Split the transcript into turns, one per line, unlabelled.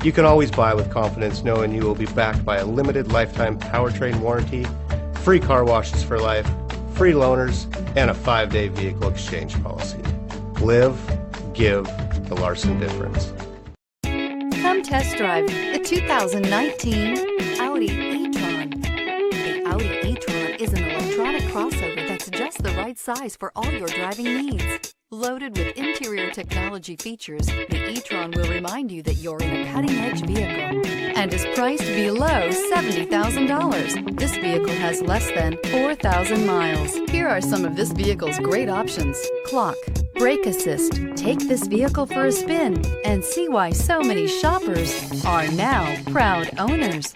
You can always buy with confidence knowing you will be backed by a limited lifetime powertrain warranty, free car washes for life, free loaners, and a 5-day vehicle exchange policy. Live, give the Larson difference.
Come test drive the 2019 Audi e-tron. The Audi e-tron is an electronic crossover that's just the right size for all your driving needs. Loaded with interior technology features, the e-tron will remind you that you're in a cutting-edge vehicle and is priced below $70,000. This vehicle has less than 4,000 miles. Here are some of this vehicle's great options: clock, brake assist. Take this vehicle for a spin and see why so many shoppers are now proud owners.